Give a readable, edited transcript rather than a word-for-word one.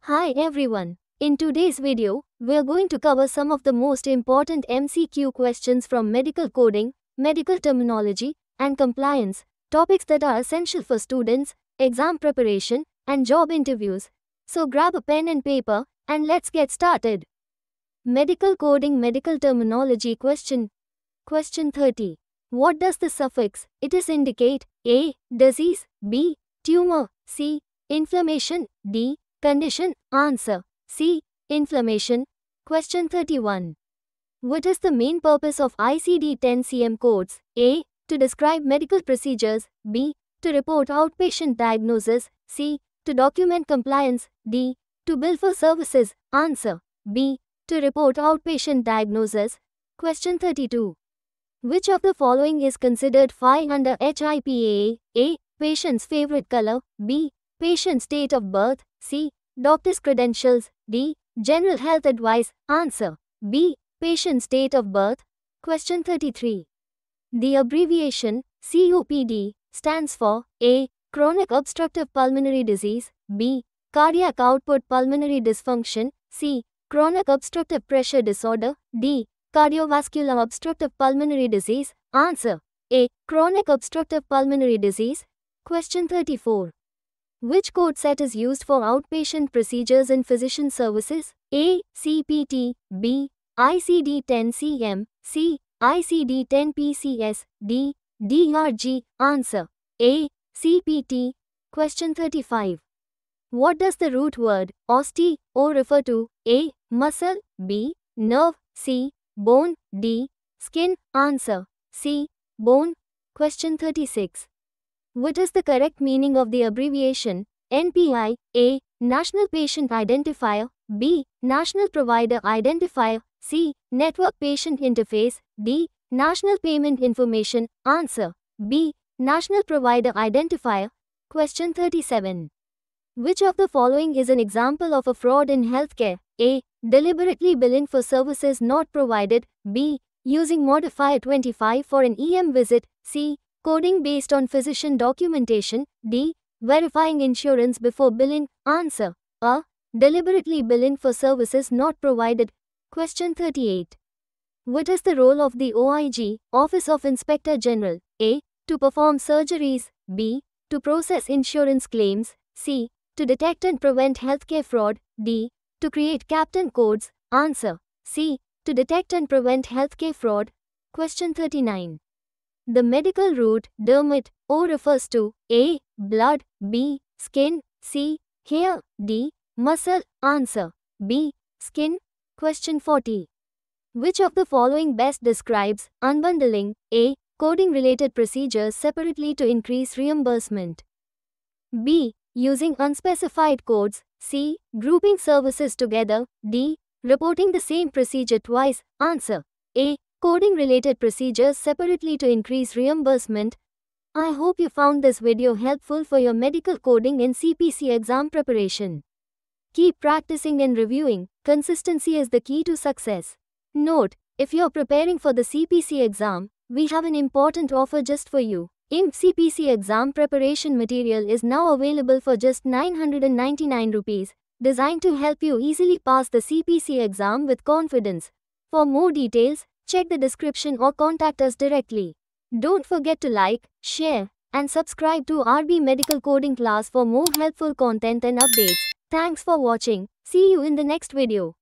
Hi everyone. In today's video, we're going to cover some of the most important MCQ questions from medical coding, medical terminology, and compliance, topics that are essential for students, exam preparation, and job interviews. So grab a pen and paper, and let's get started. Medical coding medical terminology question. Question 30. What does the suffix "itis" indicate? A. Disease. B. Tumor. C. Inflammation. D. Condition. Answer. C. Inflammation. Question 31. What is the main purpose of ICD-10-CM codes? A. To describe medical procedures. B. To report outpatient diagnosis. C. To document compliance. D. To bill for services. Answer. B. To report outpatient diagnosis. Question 32. Which of the following is considered fine under HIPAA? A. Patient's favorite color. B. Patient's date of birth. C. Doctor's credentials. D. General health advice. Answer. B. Patient's date of birth. Question 33. The abbreviation COPD stands for A. Chronic obstructive pulmonary disease. B. Cardiac output pulmonary dysfunction. C. Chronic obstructive pressure disorder. D. Cardiovascular obstructive pulmonary disease. Answer. A. Chronic obstructive pulmonary disease. Question 34. Which code set is used for outpatient procedures in physician services? A. CPT. B. ICD-10-CM. C. ICD-10-PCS. D. DRG. Answer. A. CPT. Question 35. What does the root word osteo refer to? A. Muscle. B. Nerve. C. Bone. D. Skin. Answer. C. Bone. Question 36. What is the correct meaning of the abbreviation NPI? A. National Patient Identifier. B. National Provider Identifier. C. Network Patient Interface. D. National Payment Information. Answer. B. National Provider Identifier. Question 37. Which of the following is an example of a fraud in healthcare? A. Deliberately billing for services not provided. B. Using modifier 25 for an EM visit. C. Coding based on physician documentation. D. Verifying insurance before billing. Answer. A. Deliberately billing for services not provided. Question 38. What is the role of the OIG, Office of Inspector General? A. To perform surgeries. B. To process insurance claims. C. To detect and prevent healthcare fraud. D. To create captain codes. Answer. C. To detect and prevent healthcare fraud. Question 39. The medical root dermat O refers to A. Blood. B. Skin. C. Hair. D. Muscle. Answer. B. Skin. Question 40. Which of the following best describes unbundling? A. Coding related procedures separately to increase reimbursement. B. Using unspecified codes. C. Grouping services together. D. Reporting the same procedure twice. Answer. A. Coding related procedures separately to increase reimbursement. I hope you found this video helpful for your medical coding and CPC exam preparation. Keep practicing and reviewing. Consistency is the key to success. Note, if you're preparing for the CPC exam, we have an important offer just for you. CPC exam preparation material is now available for just 999 rupees, designed to help you easily pass the CPC exam with confidence. For more details, check the description or contact us directly. Don't forget to like, share, and subscribe to RB Medical Coding class for more helpful content and updates. Thanks for watching. See you in the next video.